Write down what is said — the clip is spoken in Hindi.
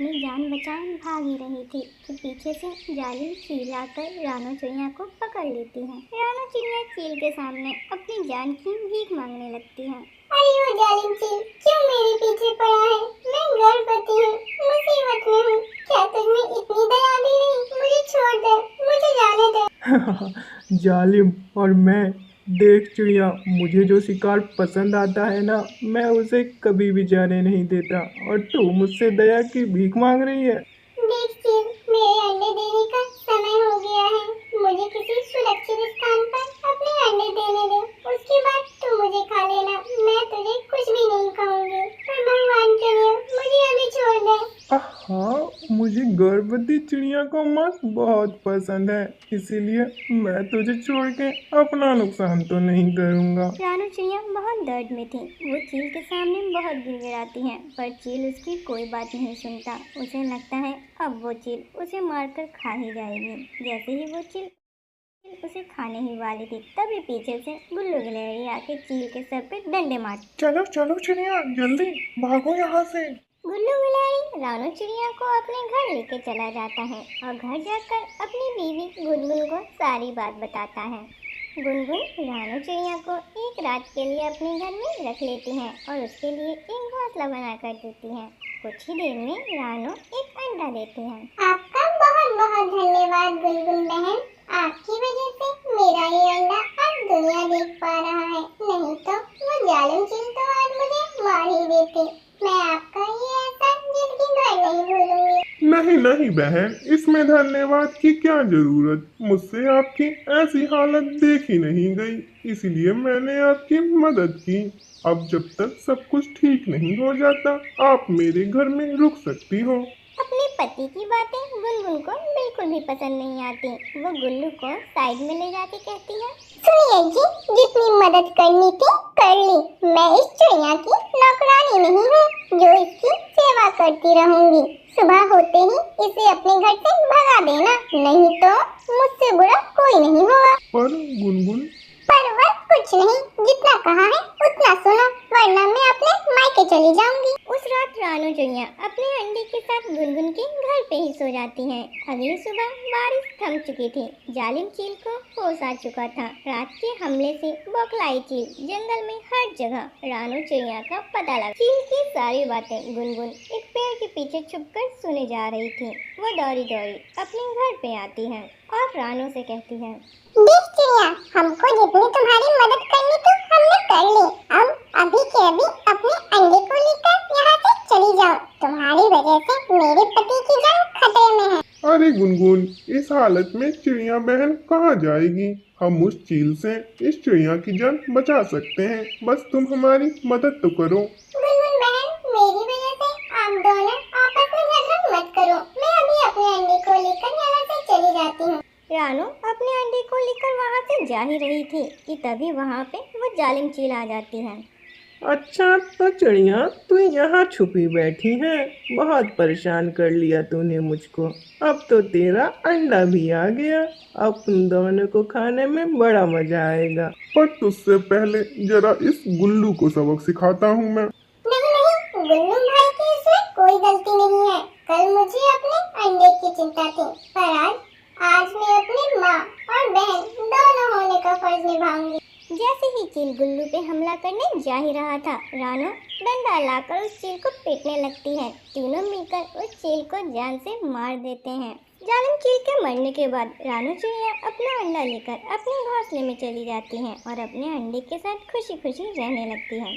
अपनी जान बचाए भाग ही रही थी कि पीछे से जालिम चील आकर रानो चिड़िया को पकड़ लेती है। रानो चिड़िया चील के सामने अपनी जान की भीख मांगने लगती है। अरे वो जालिम चील, क्यों मेरे पीछे पड़ा है? मैं गर्भवती हूँ, मुसीबत में हूँ। क्या तुझमें इतनी दया भी नहीं? मुझे छोड़ दे, मुझे जाने दे। जालिम और मैं, देख चिड़िया, मुझे जो शिकार पसंद आता है ना, मैं उसे कभी भी जाने नहीं देता। और तू मुझसे दया की भीख मांग रही है। देख चील, मेरे अंडे देने का समय हो गया है। मुझे किसी सुरक्षित स्थान पर अपने अंडे देने दे। उसके बाद तू मुझे खा लेना। मैं तुझे कुछ भी नहीं खाऊंगी। पर भगवान के लिए मुझे अभी छोड़ दे। हाँ, मुझे गर्भवती चिड़िया का मांस बहुत पसंद है, इसीलिए मैं तुझे छोड़ के अपना नुकसान तो नहीं करूँगा। रानो चिड़िया बहुत दर्द में थी। वो चील के सामने बहुत गिड़गिड़ाती है, पर चील उसकी कोई बात नहीं सुनता। उसे लगता है अब वो चील उसे मारकर खा ही जाएगी। जैसे ही वो चील उसे खाने ही वाली थी, तभी पीछे से गुल्लू गिलहरी आके चील के सर पे डंडे मारती। चलो चलो चिड़िया, जल्दी भागो यहाँ से। गुल्लू गिलहरी रानो चिड़िया को अपने घर लेके चला जाता है और घर जाकर अपनी बीवी गुनगुन को सारी बात बताता है। गुनगुन रानो चिड़िया को एक रात के लिए अपने घर में रख लेती है और उसके लिए एक घोंसला बनाकर देती है। कुछ ही देर में रानो एक अंडा देती है। आपका बहुत बहुत धन्यवाद गुनगुन बहन। आपकी वजह से मेरा ये अंडा आज दुनिया देख पा रहा है। नहीं तो वो जालिम चील तो आज मुझे मार ही देते। मैं आपका ये एहसान जिंदगी भर नहीं भूलूंगी। नहीं नहीं बहन, इसमें धन्यवाद की क्या जरूरत। मुझसे आपकी ऐसी हालत देखी नहीं गई, इसलिए मैंने आपकी मदद की। अब जब तक सब कुछ ठीक नहीं हो जाता, आप मेरे घर में रुक सकती हो। अपने पति की बातें गुनगुन को बिल्कुल भी पसंद नहीं आती। वो गुल्लू को साइड में ले जाके कहती है, सुनिए जी, जितनी मदद करनी थी कर ली। मैं इस चिड़िया की नौकरानी नहीं हूँ जो इसकी सेवा करती रहूंगी। सुबह होते ही इसे अपने घर से भगा देना, नहीं तो मुझसे बुरा कोई नहीं होगा। पर गुनगुन, पर वह कुछ नहीं, जितना कहा है उतना सुनो, वरना मैं अपने मायके चली जाऊंगी। उस रात रानो चिड़िया अपने अंडे के साथ गुनगुन के घर पे ही सो जाती हैं। अगली सुबह बारिश थम चुकी थी। जालिम चील को होश आ चुका था। रात के हमले से बौखलाई चील जंगल में हर जगह रानो चिड़िया का पता लगा। चील की सारी बातें गुनगुन एक पेड़ के पीछे छुपकर सुने जा रही थी। वो दौड़ी दौड़ी अपने घर पे आती है और रानो से कहती है, देख चिड़िया, हमको जितनी तुम्हारी मदद करनी थी हमने कर ली। अब अभी के अभी अपने अंडे को लेकर यहाँ से चली जाओ। तुम्हारी वजह से मेरे पति की जान खतरे में है। अरे गुनगुन, इस हालत में चिड़िया बहन कहाँ जाएगी? हम उस चील से इस चिड़िया की जान बचा सकते हैं, बस तुम हमारी मदद तो करो। गुनगुन बहन, मेरी वजह से आप दोनों आपस में झगड़ा मत करो। मैं अभी अपने अंडे को लेकर यहाँ से चली जाती हूँ। रानो अपने अंडे को लेकर वहाँ से जा ही रही थी कि तभी वहाँ पे वो जालिम चील आ जाती है। अच्छा तो चिड़िया, तू यहाँ छुपी बैठी है। बहुत परेशान कर लिया तूने मुझको। अब तो तेरा अंडा भी आ गया। अब तुम दोनों को खाने में बड़ा मजा आएगा। पर तुझसे पहले जरा इस गुल्लू को सबक सिखाता हूँ मैं। नहीं नहीं, गुल्लू भाई की इसमें कोई गलती नहीं है। कल मुझे अपने अंडे की चिंता थी, पर आज मैं अपनी माँ और बहन दोनों होने का फर्ज निभाऊंगी। जैसे ही चील गुल्लू पे हमला करने जा ही रहा था, रानो डंडा लाकर उस चील को पीटने लगती है। तीनों मिलकर उस चील को जान से मार देते हैं। जालिम चील के मरने के बाद रानो चिड़िया अपना अंडा लेकर अपने घोंसले में चली जाती है और अपने अंडे के साथ खुशी खुशी रहने लगती है।